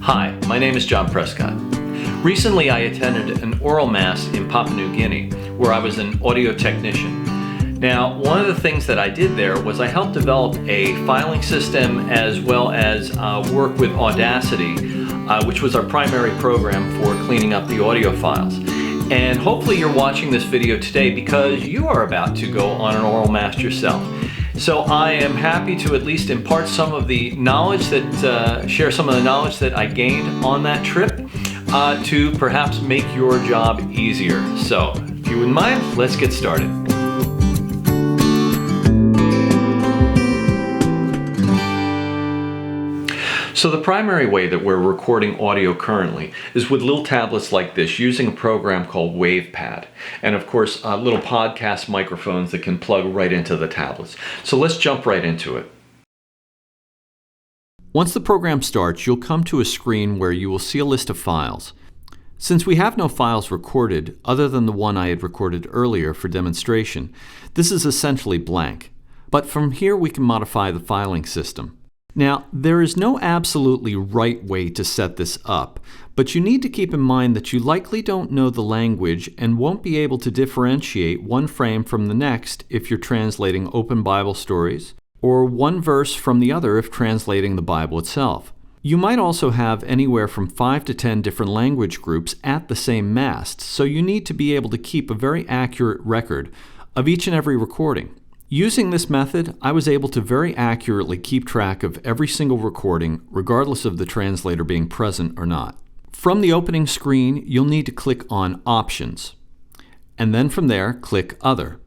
Hi, my name is John Prescott. Recently I attended an oral MAST in Papua New Guinea where I was an audio technician. Now, one of the things that I did there was I helped develop a filing system as well as work with Audacity, which was our primary program for cleaning up the audio files. And hopefully you're watching this video today because you are about to go on an oral MAST yourself. So I am happy to at least impart some of the knowledge share some of the knowledge that I gained on that trip to perhaps make your job easier. So if you wouldn't mind, let's get started. So the primary way that we're recording audio currently is with little tablets like this using a program called WavePad. And of course, little podcast microphones that can plug right into the tablets. So let's jump right into it. Once the program starts, you'll come to a screen where you will see a list of files. Since we have no files recorded other than the one I had recorded earlier for demonstration, this is essentially blank. But from here we can modify the filing system. Now, there is no absolutely right way to set this up, but you need to keep in mind that you likely don't know the language and won't be able to differentiate one frame from the next if you're translating open Bible stories, or one verse from the other if translating the Bible itself. You might also have anywhere from 5 to 10 different language groups at the same MAST, so you need to be able to keep a very accurate record of each and every recording. Using this method, I was able to very accurately keep track of every single recording, regardless of the translator being present or not. From the opening screen, you'll need to click on Options, and then from there, click Other.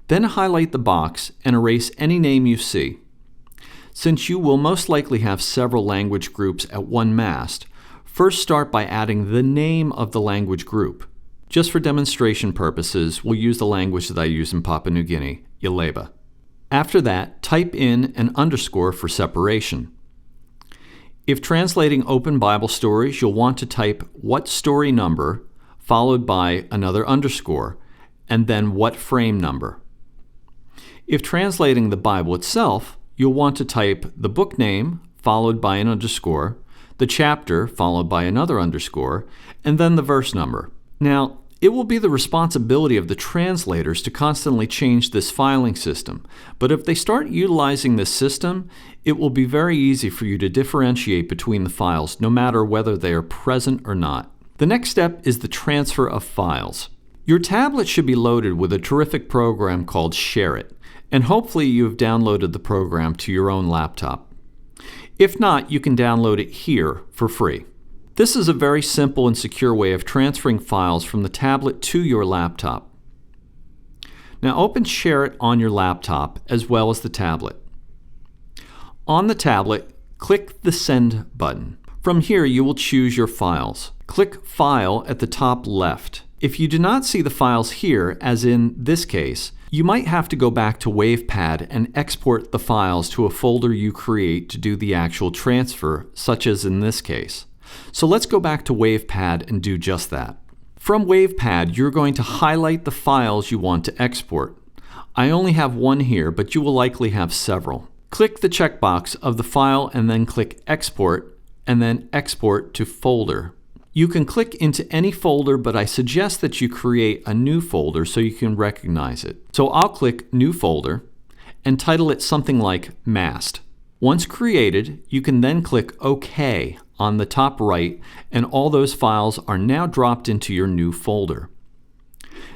Then highlight the box and erase any name you see. Since you will most likely have several language groups at one MAST, first start by adding the name of the language group. Just for demonstration purposes, we'll use the language that I use in Papua New Guinea, Yaleba. After that, type in an underscore for separation. If translating open Bible stories, you'll want to type what story number, followed by another underscore, and then what frame number. If translating the Bible itself, you'll want to type the book name, followed by an underscore, the chapter, followed by another underscore, and then the verse number. Now, it will be the responsibility of the translators to constantly change this filing system, but if they start utilizing this system, it will be very easy for you to differentiate between the files, no matter whether they are present or not. The next step is the transfer of files. Your tablet should be loaded with a terrific program called ShareIt, and hopefully you have downloaded the program to your own laptop. If not, you can download it here for free. This is a very simple and secure way of transferring files from the tablet to your laptop. Now open ShareIt on your laptop as well as the tablet. On the tablet, click the Send button. From here, you will choose your files. Click File at the top left. If you do not see the files here, as in this case, you might have to go back to WavePad and export the files to a folder you create to do the actual transfer, such as in this case. So let's go back to WavePad and do just that. From WavePad, you're going to highlight the files you want to export. I only have one here, but you will likely have several. Click the checkbox of the file and then click Export, and then Export to Folder. You can click into any folder, but I suggest that you create a new folder so you can recognize it. So I'll click New Folder and title it something like MAST. Once created, you can then click OK on the top right, and all those files are now dropped into your new folder.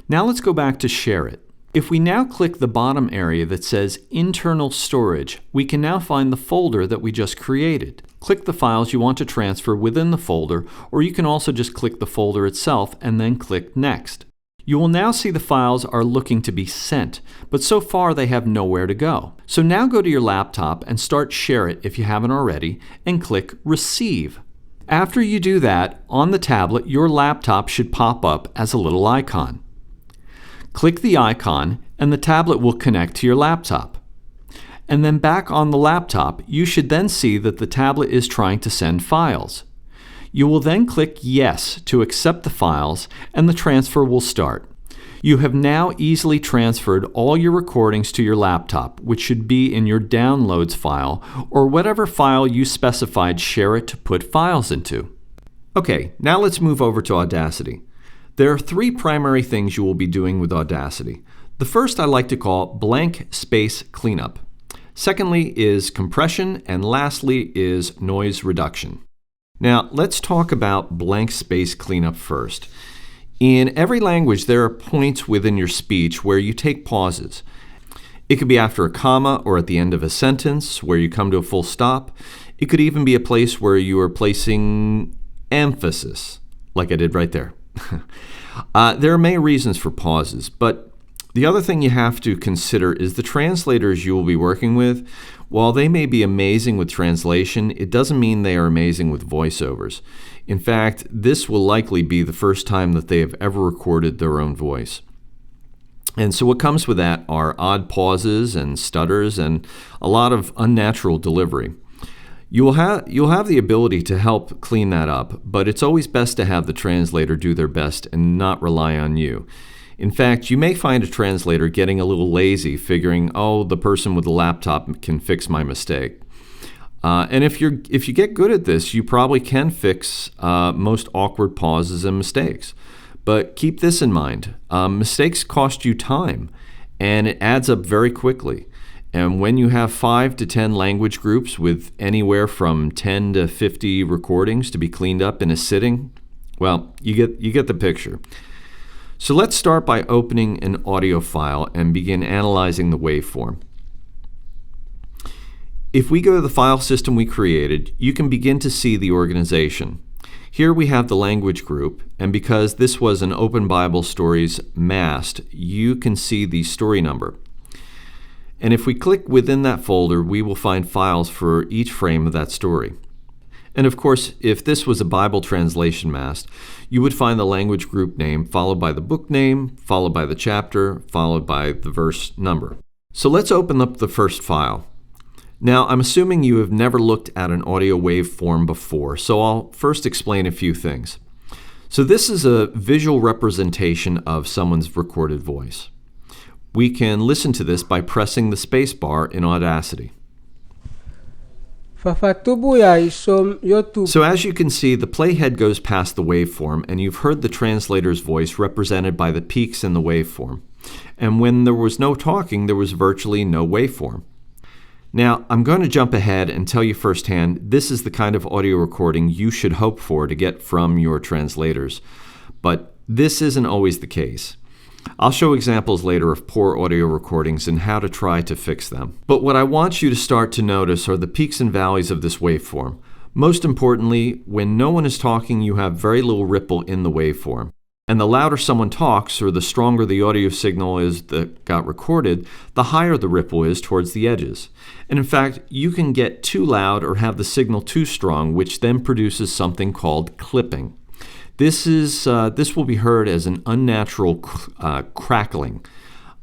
Now let's go back to ShareIt. If we now click the bottom area that says Internal Storage, we can now find the folder that we just created. Click the files you want to transfer within the folder, or you can also just click the folder itself and then click Next. You will now see the files are looking to be sent, but so far they have nowhere to go. So now go to your laptop and start ShareIt if you haven't already, and click Receive. After you do that, on the tablet, your laptop should pop up as a little icon. Click the icon and the tablet will connect to your laptop. And then back on the laptop, you should then see that the tablet is trying to send files. You will then click Yes to accept the files and the transfer will start. You have now easily transferred all your recordings to your laptop, which should be in your Downloads file, or whatever file you specified Share It to put files into. Okay, now let's move over to Audacity. There are three primary things you will be doing with Audacity. The first I like to call blank space cleanup. Secondly is compression, and lastly is noise reduction. Now, let's talk about blank space cleanup first. In every language, there are points within your speech where you take pauses. It could be after a comma or at the end of a sentence where you come to a full stop. It could even be a place where you are placing emphasis, like I did right there. There are many reasons for pauses, but the other thing you have to consider is the translators you will be working with. While they may be amazing with translation, it doesn't mean they are amazing with voiceovers. In fact, this will likely be the first time that they have ever recorded their own voice. And so what comes with that are odd pauses and stutters and a lot of unnatural delivery. You'll have the ability to help clean that up, but it's always best to have the translator do their best and not rely on you. In fact, you may find a translator getting a little lazy, figuring, oh, the person with the laptop can fix my mistake. And if you get good at this, you probably can fix most awkward pauses and mistakes. But keep this in mind. Mistakes cost you time, and it adds up very quickly. And when you have 5 to 10 language groups with anywhere from 10 to 50 recordings to be cleaned up in a sitting, well, you get the picture. So let's start by opening an audio file and begin analyzing the waveform. If we go to the file system we created, you can begin to see the organization. Here we have the language group, and because this was an Open Bible Stories MAST, you can see the story number. And if we click within that folder, we will find files for each frame of that story. And of course, if this was a Bible translation MAST, you would find the language group name followed by the book name, followed by the chapter, followed by the verse number. So let's open up the first file. Now, I'm assuming you have never looked at an audio waveform before, so I'll first explain a few things. So this is a visual representation of someone's recorded voice. We can listen to this by pressing the space bar in Audacity. So as you can see, the playhead goes past the waveform, and you've heard the translator's voice represented by the peaks in the waveform. And when there was no talking, there was virtually no waveform. Now, I'm going to jump ahead and tell you firsthand, this is the kind of audio recording you should hope for to get from your translators. But this isn't always the case. I'll show examples later of poor audio recordings and how to try to fix them. But what I want you to start to notice are the peaks and valleys of this waveform. Most importantly, when no one is talking, you have very little ripple in the waveform. And the louder someone talks, or the stronger the audio signal is that got recorded, the higher the ripple is towards the edges. And in fact, you can get too loud or have the signal too strong, which then produces something called clipping. This will be heard as an unnatural crackling.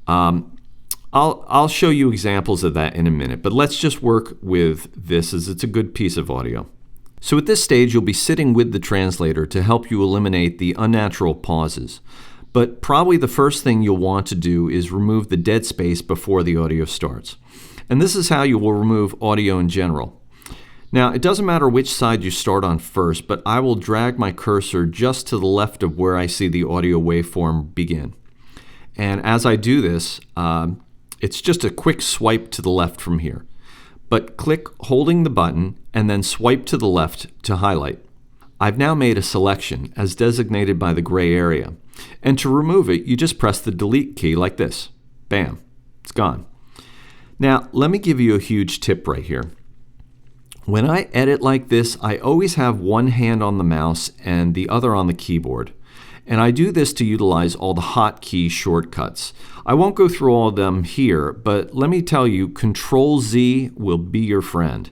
I'll show you examples of that in a minute, but let's just work with this as it's a good piece of audio. So at this stage, you'll be sitting with the translator to help you eliminate the unnatural pauses. But probably the first thing you'll want to do is remove the dead space before the audio starts. And this is how you will remove audio in general. Now, it doesn't matter which side you start on first, but I will drag my cursor just to the left of where I see the audio waveform begin. And as I do this, it's just a quick swipe to the left from here. But click holding the button and then swipe to the left to highlight. I've now made a selection as designated by the gray area. And to remove it, you just press the delete key like this. Bam, it's gone. Now, let me give you a huge tip right here. When I edit like this, I always have one hand on the mouse and the other on the keyboard. And I do this to utilize all the hotkey shortcuts. I won't go through all of them here, but let me tell you, Control-Z will be your friend.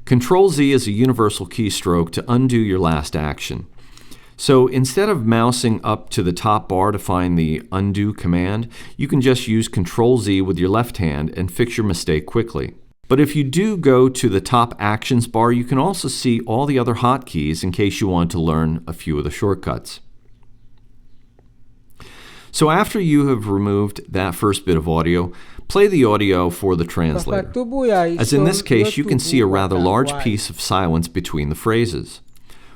Control-Z is a universal keystroke to undo your last action. So instead of mousing up to the top bar to find the undo command, you can just use Control-Z with your left hand and fix your mistake quickly. But if you do go to the top actions bar, you can also see all the other hotkeys in case you want to learn a few of the shortcuts. So after you have removed that first bit of audio, play the audio for the translator. As in this case, you can see a rather large piece of silence between the phrases.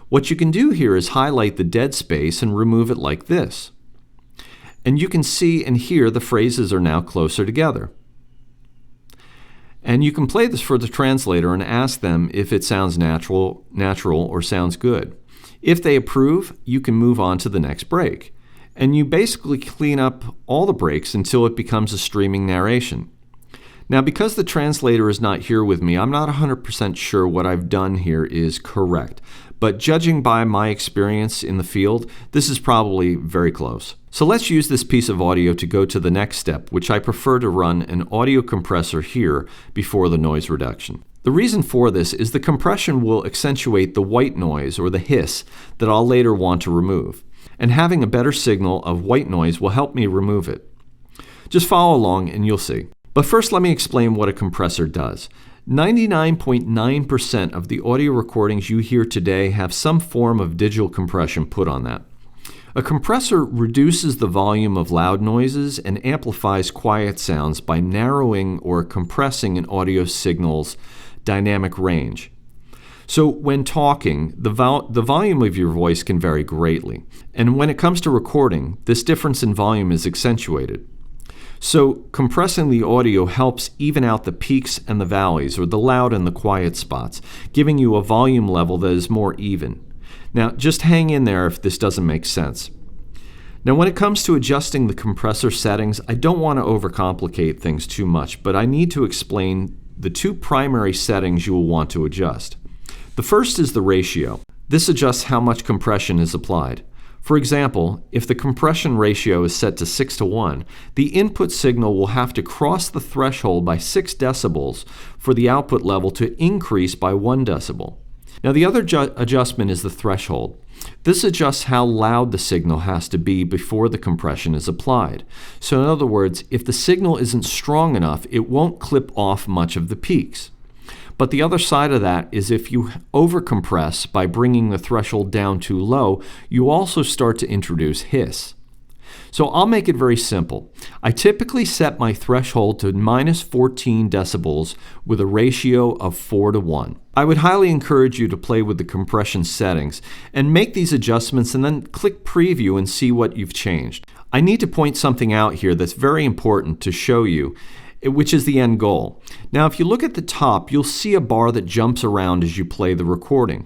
What you can do here is highlight the dead space and remove it like this. And you can see and hear the phrases are now closer together. And you can play this for the translator and ask them if it sounds natural or sounds good. If they approve, you can move on to the next break. And you basically clean up all the breaks until it becomes a streaming narration. Now, because the translator is not here with me, I'm not 100% sure what I've done here is correct. But judging by my experience in the field, this is probably very close. So let's use this piece of audio to go to the next step, which I prefer to run an audio compressor here before the noise reduction. The reason for this is the compression will accentuate the white noise or the hiss that I'll later want to remove. And having a better signal of white noise will help me remove it. Just follow along and you'll see. But first let me explain what a compressor does. 99.9% of the audio recordings you hear today have some form of digital compression put on that. A compressor reduces the volume of loud noises and amplifies quiet sounds by narrowing or compressing an audio signal's dynamic range. So when talking, the volume of your voice can vary greatly. And when it comes to recording, this difference in volume is accentuated. So compressing the audio helps even out the peaks and the valleys, or the loud and the quiet spots, giving you a volume level that is more even. Now, just hang in there if this doesn't make sense. Now, when it comes to adjusting the compressor settings, I don't want to overcomplicate things too much, but I need to explain the two primary settings you will want to adjust. The first is the ratio. This adjusts how much compression is applied. For example, if the compression ratio is set to 6:1, the input signal will have to cross the threshold by 6 decibels for the output level to increase by 1 decibel. Now, the other adjustment is the threshold. This adjusts how loud the signal has to be before the compression is applied. So in other words, if the signal isn't strong enough, it won't clip off much of the peaks. But the other side of that is if you overcompress by bringing the threshold down too low, you also start to introduce hiss. So I'll make it very simple. I typically set my threshold to -14 decibels with a ratio of 4:1. I would highly encourage you to play with the compression settings and make these adjustments and then click preview and see what you've changed. I need to point something out here that's very important to show you, which is the end goal. Now, if you look at the top, you'll see a bar that jumps around as you play the recording.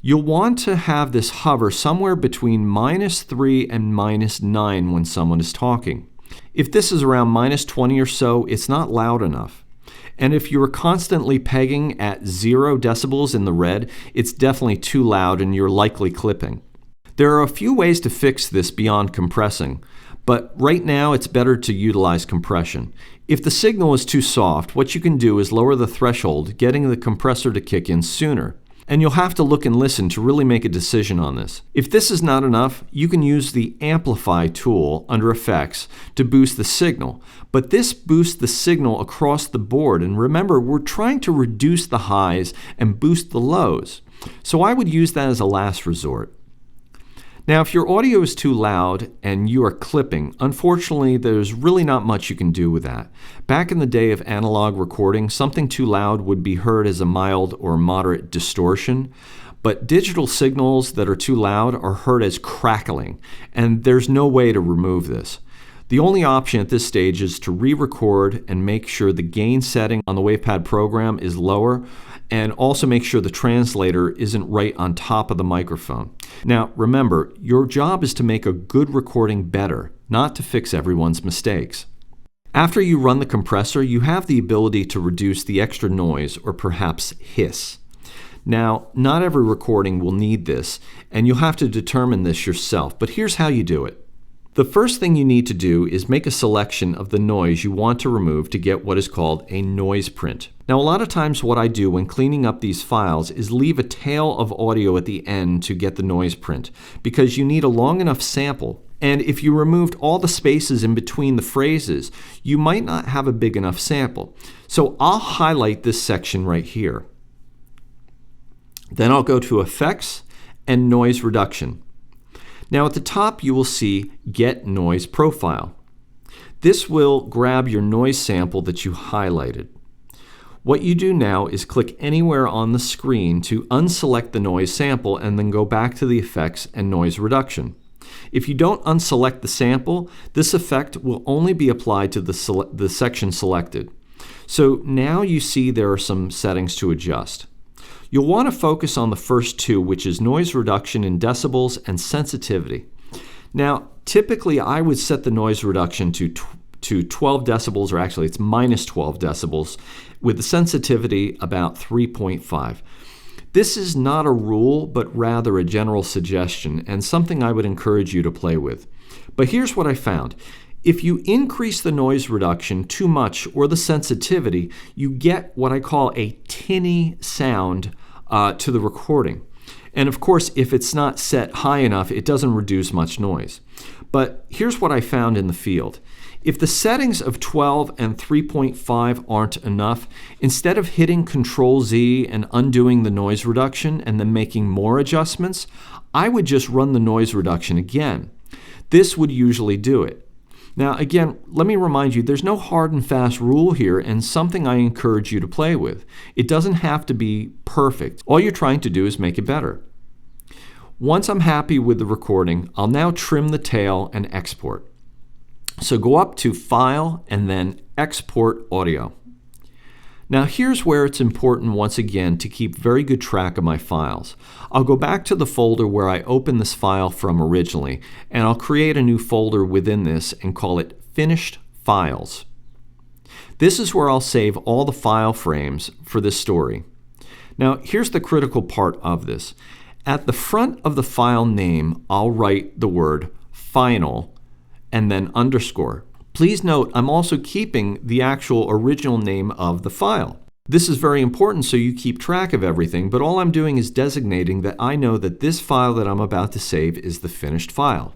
You'll want to have this hover somewhere between -3 and -9 when someone is talking. If this is around -20 or so, it's not loud enough. And if you're constantly pegging at 0 decibels in the red, it's definitely too loud and you're likely clipping. There are a few ways to fix this beyond compressing, but right now it's better to utilize compression. If the signal is too soft, what you can do is lower the threshold, getting the compressor to kick in sooner. And you'll have to look and listen to really make a decision on this. If this is not enough, you can use the Amplify tool under Effects to boost the signal. But this boosts the signal across the board. And remember, we're trying to reduce the highs and boost the lows. So I would use that as a last resort. Now, if your audio is too loud and you are clipping, unfortunately, there's really not much you can do with that. Back in the day of analog recording, something too loud would be heard as a mild or moderate distortion, but digital signals that are too loud are heard as crackling, and there's no way to remove this. The only option at this stage is to re-record and make sure the gain setting on the WavePad program is lower, and also make sure the translator isn't right on top of the microphone. Now, remember, your job is to make a good recording better, not to fix everyone's mistakes. After you run the compressor, you have the ability to reduce the extra noise or perhaps hiss. Now, not every recording will need this, and you'll have to determine this yourself, but here's how you do it. The first thing you need to do is make a selection of the noise you want to remove to get what is called a noise print. Now, a lot of times what I do when cleaning up these files is leave a tail of audio at the end to get the noise print, because you need a long enough sample. And if you removed all the spaces in between the phrases, you might not have a big enough sample. So I'll highlight this section right here. Then I'll go to Effects and Noise Reduction. Now at the top you will see Get Noise Profile. This will grab your noise sample that you highlighted. What you do now is click anywhere on the screen to unselect the noise sample and then go back to the effects and noise reduction. If you don't unselect the sample, this effect will only be applied to the section selected. So now you see there are some settings to adjust. You'll want to focus on the first two, which is noise reduction in decibels and sensitivity. Now, typically I would set the noise reduction to 12 decibels, or actually it's minus 12 decibels, with the sensitivity about 3.5. This is not a rule, but rather a general suggestion and something I would encourage you to play with. But here's what I found. If you increase the noise reduction too much or the sensitivity, you get what I call a tinny sound to the recording. And of course, if it's not set high enough, it doesn't reduce much noise. But here's what I found in the field. If the settings of 12 and 3.5 aren't enough, instead of hitting Control-Z and undoing the noise reduction and then making more adjustments, I would just run the noise reduction again. This would usually do it. Now again, let me remind you, there's no hard and fast rule here and something I encourage you to play with. It doesn't have to be perfect. All you're trying to do is make it better. Once I'm happy with the recording, I'll now trim the tail and export. So go up to File and then Export Audio. Now here's where it's important once again to keep very good track of my files. I'll go back to the folder where I opened this file from originally, and I'll create a new folder within this and call it Finished Files. This is where I'll save all the file frames for this story. Now here's the critical part of this. At the front of the file name, I'll write the word Final and then underscore. Please note, I'm also keeping the actual original name of the file. This is very important so you keep track of everything, but all I'm doing is designating that I know that this file that I'm about to save is the finished file.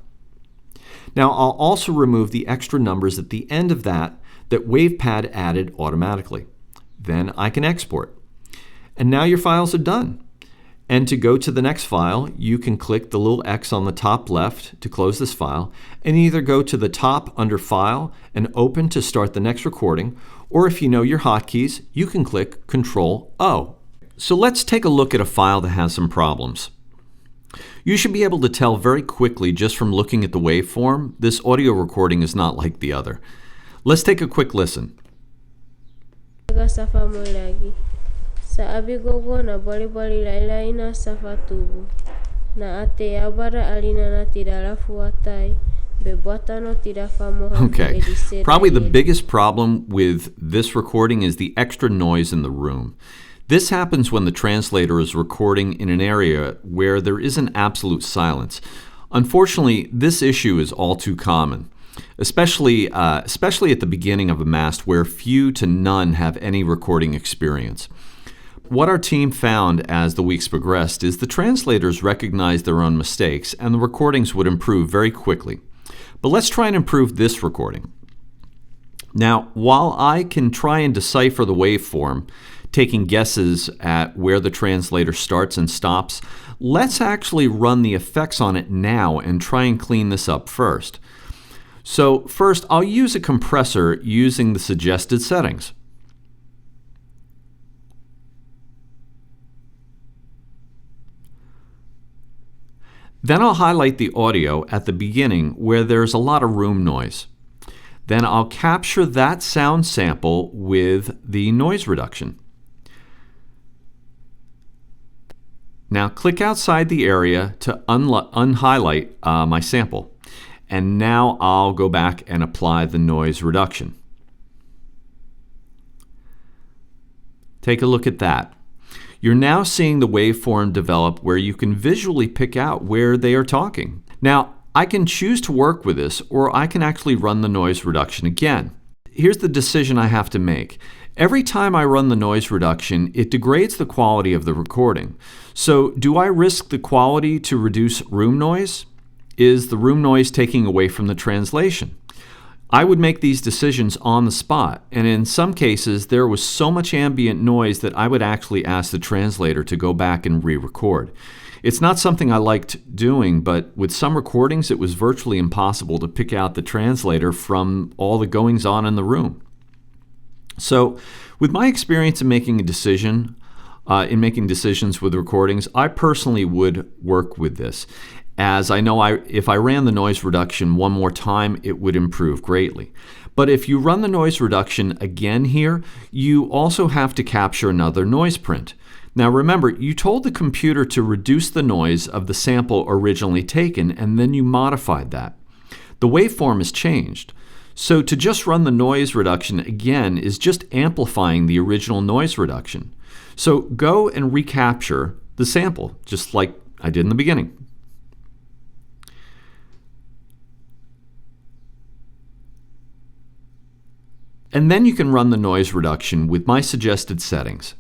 Now I'll also remove the extra numbers at the end of that WavePad added automatically. Then I can export. And now your files are done. And to go to the next file, you can click the little X on the top left to close this file, and either go to the top under File and Open to start the next recording, or if you know your hotkeys, you can click Control-O. So let's take a look at a file that has some problems. You should be able to tell very quickly just from looking at the waveform, this audio recording is not like the other. Let's take a quick listen. Sa abigogo na bali-bali lailai na safa tubu. Na ate abara alina na tira lafuatai. Bebuatano tira famoha. Okay, probably the biggest problem with this recording is the extra noise in the room. This happens when the translator is recording in an area where there isn't absolute silence. Unfortunately, this issue is all too common, especially at the beginning of a MAST where few to none have any recording experience. What our team found as the weeks progressed is the translators recognized their own mistakes and the recordings would improve very quickly. But let's try and improve this recording. Now, while I can try and decipher the waveform, taking guesses at where the translator starts and stops, let's actually run the effects on it now and try and clean this up first. So first, I'll use a compressor using the suggested settings. Then I'll highlight the audio at the beginning where there's a lot of room noise. Then I'll capture that sound sample with the noise reduction. Now click outside the area to unhighlight my sample. And now I'll go back and apply the noise reduction. Take a look at that. You're now seeing the waveform develop where you can visually pick out where they are talking. Now, I can choose to work with this, or I can actually run the noise reduction again. Here's the decision I have to make. Every time I run the noise reduction, it degrades the quality of the recording. So, do I risk the quality to reduce room noise? Is the room noise taking away from the translation? I would make these decisions on the spot, and in some cases there was so much ambient noise that I would actually ask the translator to go back and re-record. It's not something I liked doing, but with some recordings it was virtually impossible to pick out the translator from all the goings-on in the room. So, with my experience in making decisions with recordings, I personally would work with this, as I know if I ran the noise reduction one more time, it would improve greatly. But if you run the noise reduction again here, you also have to capture another noise print. Now remember, you told the computer to reduce the noise of the sample originally taken, and then you modified that. The waveform has changed. So to just run the noise reduction again is just amplifying the original noise reduction. So go and recapture the sample, just like I did in the beginning. And then you can run the noise reduction with my suggested settings.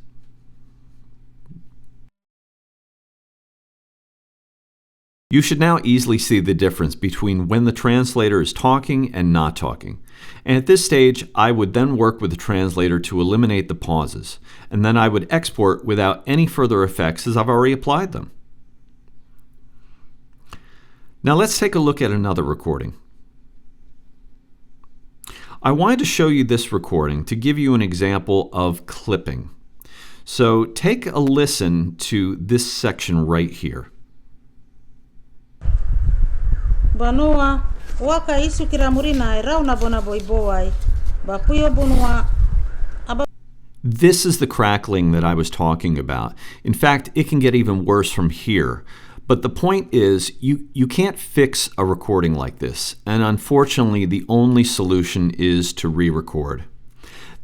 You should now easily see the difference between when the translator is talking and not talking. And at this stage, I would then work with the translator to eliminate the pauses. And then I would export without any further effects as I've already applied them. Now let's take a look at another recording. I wanted to show you this recording to give you an example of clipping. So take a listen to this section right here. Banua waka isu kiramurina rauna bona boiboai bakuyo bunua. This is the crackling that I was talking about. In fact, it can get even worse from here. But the point is, you can't fix a recording like this, and unfortunately the only solution is to re-record.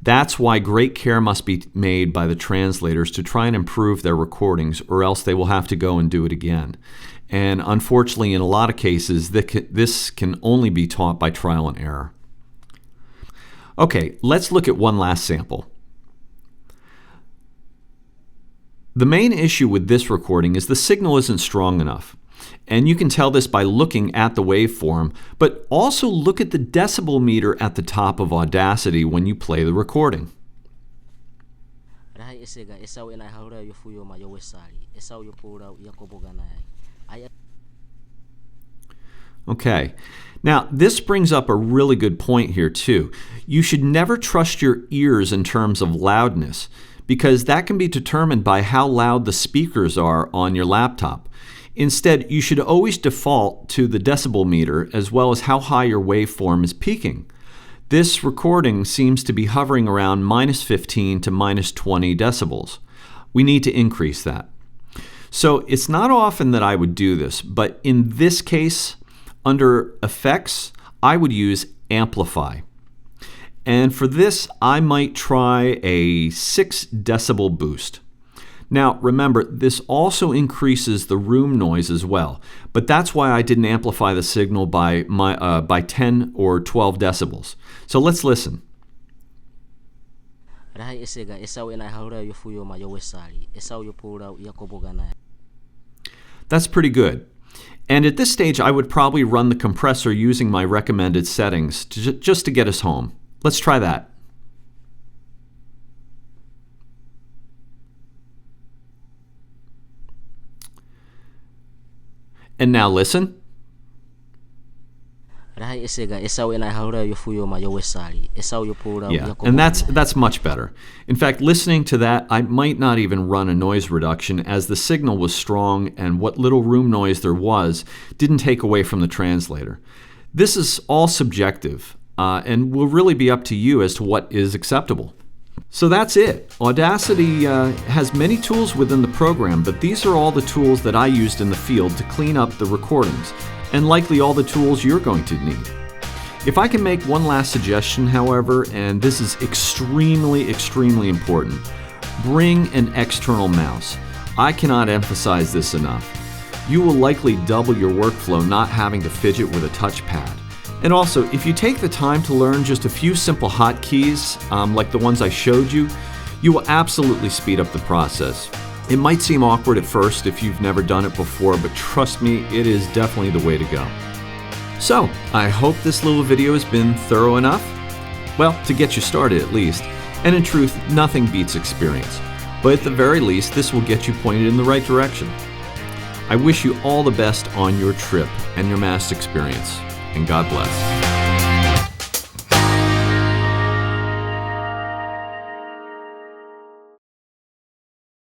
That's why great care must be made by the translators to try and improve their recordings, or else they will have to go and do it again. And unfortunately, in a lot of cases, this can only be taught by trial and error. Okay, let's look at one last sample. The main issue with this recording is the signal isn't strong enough. And you can tell this by looking at the waveform, but also look at the decibel meter at the top of Audacity when you play the recording. Okay, now this brings up a really good point here too. You should never trust your ears in terms of loudness, because that can be determined by how loud the speakers are on your laptop. Instead, you should always default to the decibel meter as well as how high your waveform is peaking. This recording seems to be hovering around -15 to -20 decibels. We need to increase that. So it's not often that I would do this, but in this case, under Effects, I would use Amplify. And for this, I might try a 6 decibel boost. Now remember, this also increases the room noise as well, but that's why I didn't amplify the signal by 10 or 12 decibels. So let's listen. That's pretty good. And at this stage, I would probably run the compressor using my recommended settings just to get us home. Let's try that. And now listen. Yeah, and that's much better. In fact, listening to that, I might not even run a noise reduction, as the signal was strong and what little room noise there was didn't take away from the translator. This is all subjective. And will really be up to you as to what is acceptable. So that's it. Audacity has many tools within the program, but these are all the tools that I used in the field to clean up the recordings, and likely all the tools you're going to need. If I can make one last suggestion, however, and this is extremely, extremely important, bring an external mouse. I cannot emphasize this enough. You will likely double your workflow not having to fidget with a touchpad. And also, if you take the time to learn just a few simple hotkeys, like the ones I showed you, you will absolutely speed up the process. It might seem awkward at first if you've never done it before, but trust me, it is definitely the way to go. So, I hope this little video has been thorough enough. Well, to get you started at least. And in truth, nothing beats experience. But at the very least, this will get you pointed in the right direction. I wish you all the best on your trip and your MAST experience, and God bless.